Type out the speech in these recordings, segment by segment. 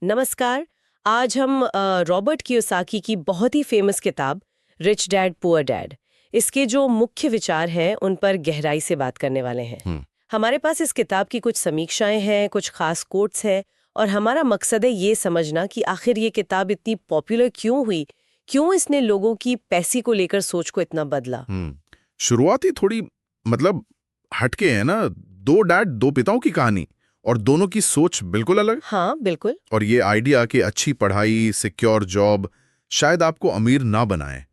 नमस्कार। आज हम रॉबर्ट कियोसाकी की बहुत ही फेमस किताब रिच डैड पुअर डैड, इसके जो मुख्य विचार हैं उन पर गहराई से बात करने वाले हैं। हमारे पास इस किताब की कुछ समीक्षाएं हैं, कुछ खास कोट्स हैं, और हमारा मकसद है ये समझना कि आखिर ये किताब इतनी पॉपुलर क्यों हुई, क्यों इसने लोगों की पैसे को लेकर सोच को इतना बदला। शुरुआती थोड़ी मतलब हटके है ना। दो डैड दो पिताओं की कहानी और दोनों की सोच बिल्कुल अलग। हाँ बिल्कुल। और ये आइडिया कि अच्छी पढ़ाई सिक्योर जॉब शायद आपको अमीर ना बनाए,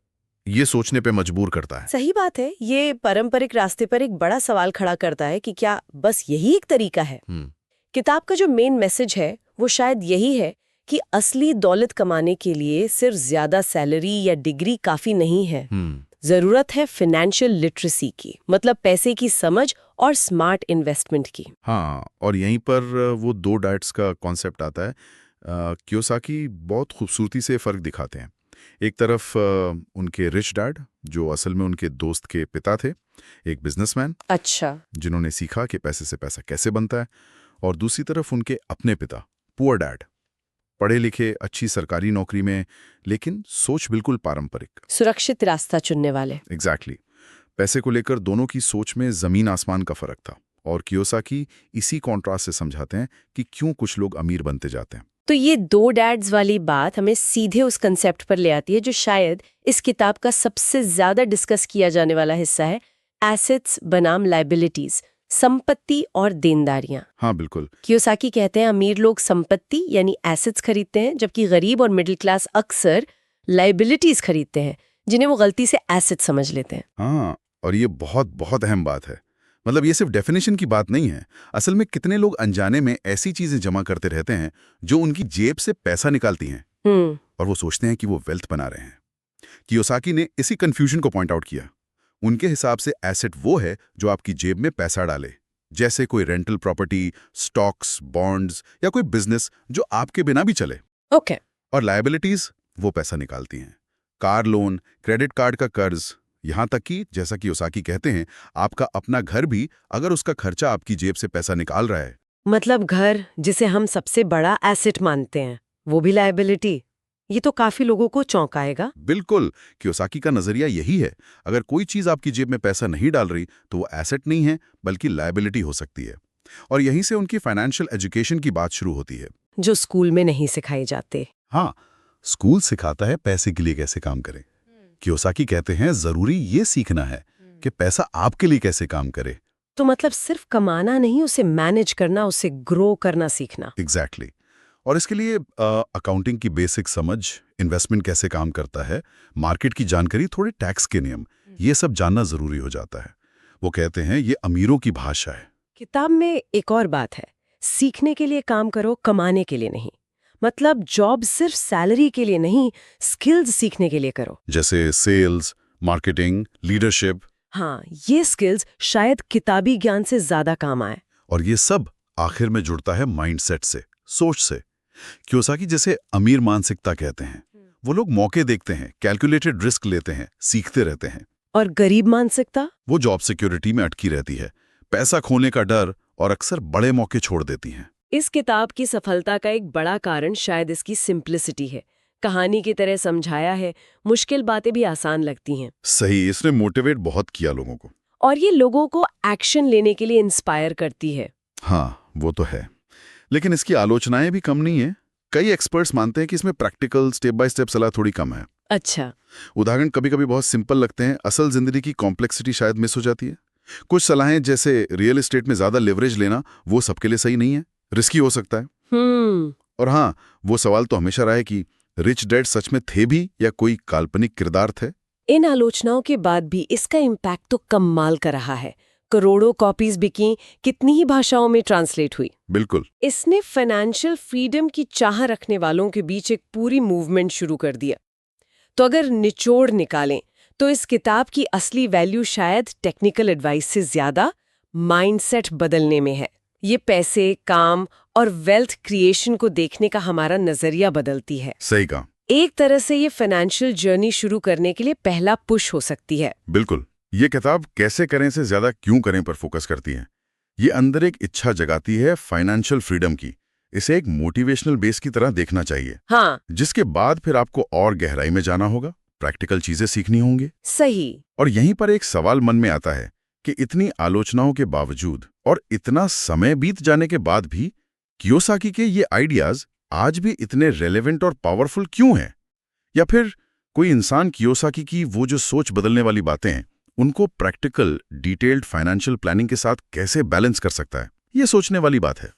ये सोचने पे मजबूर करता है। सही बात है। ये पारंपरिक रास्ते पर एक बड़ा सवाल खड़ा करता है कि क्या बस यही एक तरीका है। किताब का जो मेन मैसेज है वो शायद यही है कि असली दौलत कमाने के लिए सिर्फ ज्यादा सैलरी या डिग्री काफी नहीं है। जरूरत है फाइनेंशियल लिटरेसी की, मतलब पैसे की समझ और स्मार्ट इन्वेस्टमेंट की। हाँ, और यहीं पर वो दो डैड्स का कॉन्सेप्ट आता है। कियोसाकी बहुत खूबसूरती से फ़र्क दिखाते हैं। एक तरफ उनके रिच डैड जो असल में उनके दोस्त के पिता थे, एक बिजनेसमैन अच्छा। जिन्होंने सीखा कि पैसे से पैसा कैसे बनता है, और दूसरी तरफ उनके अपने पिता पुअर डैड, पढ़े लिखे अच्छी सरकारी नौकरी में, लेकिन सोच बिल्कुल पारंपरिक, सुरक्षित रास्ता चुनने वाले। एग्जैक्टली। पैसे को लेकर दोनों की सोच में जमीन आसमान का फर्क था, और कियोसाकी इसी कॉन्ट्रास्ट से समझाते हैं कि क्यों कुछ लोग अमीर बनते जाते हैं। तो ये दो डैड्स वाली बात हमें सीधे उस कंसेप्ट पर ले आती है जो शायद इस किताब का सबसे ज्यादा डिस्कस किया जाने वाला हिस्सा है, एसेट्स बनाम लायबिलिटीज, संपत्ति और देनदारियां। हाँ बिल्कुल। कियोसाकी कहते हैं अमीर लोग संपत्ति यानी एसेट्स खरीदते हैं, जबकि गरीब और मिडिल क्लास अक्सर लायबिलिटीज खरीदते हैं, जिन्हें वो गलती से एसेट समझ लेते हैं। हाँ, और ये बहुत बहुत अहम बात है। मतलब ये सिर्फ डेफिनेशन की बात नहीं है। असल में कितने लोग अनजाने में ऐसी चीजें जमा करते रहते हैं जो उनकी जेब से पैसा निकालती हैं, और वो सोचते हैं कि वो वेल्थ बना रहे हैं। कियोसाकी ने इसी कंफ्यूजन को पॉइंट आउट किया। उनके हिसाब से एसेट वो है जो आपकी जेब में पैसा डाले, जैसे कोई रेंटल प्रॉपर्टी, स्टॉक्स, बॉन्ड्स या कोई बिजनेस जो आपके बिना भी चले। ओके। और लायबिलिटीज वो पैसा निकालती हैं, कार लोन, क्रेडिट कार्ड का कर्ज, यहां तक कि जैसा कि कियोसाकी कहते हैं, आपका अपना घर भी, अगर उसका खर्चा आपकी जेब से पैसा निकाल रहा है। मतलब घर, जिसे हम सबसे बड़ा एसेट मानते हैं, वो भी लायबिलिटी। ये तो काफी लोगों को चौंकाएगा। बिल्कुल, कियोसाकी का नजरिया यही है। अगर कोई चीज आपकी जेब में पैसा नहीं डाल रही तो वो एसेट नहीं है बल्कि लायबिलिटी हो सकती है। और यहीं से उनकी फाइनेंशियल एजुकेशन की बात शुरू होती है, जो स्कूल में नहीं सिखाए जाते। हाँ, स्कूल सिखाता है पैसे के लिए कैसे काम करें। कियोसाकी कहते हैं जरूरी ये सीखना है कि पैसा आपके लिए कैसे काम करे। तो मतलब सिर्फ कमाना नहीं, उसे मैनेज करना, उसे ग्रो करना सीखना। एग्जैक्टली। और इसके लिए अकाउंटिंग की बेसिक समझ, इन्वेस्टमेंट कैसे काम करता है, मार्केट की जानकारी, थोड़े टैक्स के नियम, ये सब जानना जरूरी हो जाता है। वो कहते हैं ये अमीरों की भाषा है। किताब में एक और बात है, सीखने के लिए काम करो, कमाने के लिए नहीं। मतलब जॉब सिर्फ सैलरी के लिए नहीं, स्किल्स सीखने के लिए करो, जैसे सेल्स, मार्केटिंग, लीडरशिप। हाँ, ये स्किल्स शायद किताबी ज्ञान से ज्यादा काम आए। और ये सब आखिर में जुड़ता है माइंडसेट से, सोच से। कियोसाकी जैसे अमीर मानसिकता कहते हैं, वो लोग मौके देखते हैं, कैलकुलेटेड रिस्क लेते हैं, सीखते रहते हैं। और गरीब मानसिकता, वो जॉब सिक्योरिटी में अटकी रहती है, पैसा खोने का डर, और अक्सर बड़े मौके छोड़ देती हैं। इस किताब की सफलता का एक बड़ा कारण शायद इसकी सिंप्लिसिटी है। कहानी की तरह समझाया है, मुश्किल बातें भी आसान लगती हैं। सही, इसने मोटिवेट बहुत किया लोगों को। और ये लोगों को एक्शन लेने के लिए इंस्पायर करती है। हाँ, वो तो है। लेकिन इसकी आलोचनाएं भी कम नहीं है। कई एक्सपर्ट्स मानते हैं कि इसमें प्रैक्टिकल स्टेप बाय स्टेप सलाह थोड़ी कम है। अच्छा। उदाहरण कभी कभी बहुत सिंपल लगते हैं, असल जिंदगी की कॉम्प्लेक्सिटी शायद मिस हो जाती है। कुछ सलाहें जैसे रियल एस्टेट में ज्यादा लिवरेज लेना, वो सबके लिए सही नहीं है, रिस्की हो सकता है। और हाँ, वो सवाल तो हमेशा रहा है कि रिच डैड सच में थे भी या कोई काल्पनिक किरदार थे। इन आलोचनाओं के बाद भी इसका इम्पैक्ट तो कमाल का रहा है। करोड़ों कॉपीज बिकी, कितनी ही भाषाओं में ट्रांसलेट हुई। बिल्कुल। इसने फाइनेंशियल फ्रीडम की चाह रखने वालों के बीच एक पूरी मूवमेंट शुरू कर दिया। तो अगर निचोड़ निकालें तो इस किताब की असली वैल्यू शायद टेक्निकल एडवाइस से ज्यादा माइंडसेट बदलने में है। ये पैसे, काम और वेल्थ क्रिएशन को देखने का हमारा नजरिया बदलती है। सही कहा। एक तरह से ये फाइनेंशियल जर्नी शुरू करने के लिए पहला पुश हो सकती है। बिल्कुल। ये किताब कैसे करें से ज्यादा क्यों करें पर फोकस करती है। ये अंदर एक इच्छा जगाती है फाइनेंशियल फ्रीडम की, इसे एक मोटिवेशनल बेस की तरह देखना चाहिए। हाँ, जिसके बाद फिर आपको और गहराई में जाना होगा, प्रैक्टिकल चीजें सीखनी होंगी। सही। और यहीं पर एक सवाल मन में आता है कि इतनी आलोचनाओं के बावजूद और इतना समय बीत जाने के बाद भी कियोसाकी के ये आइडियाज आज भी इतने रेलेवेंट और पावरफुल क्यों हैं? या फिर कोई इंसान कियोसाकी की वो जो सोच बदलने वाली बातें हैं उनको प्रैक्टिकल, डिटेल्ड फाइनेंशियल प्लानिंग के साथ कैसे बैलेंस कर सकता है? ये सोचने वाली बात है।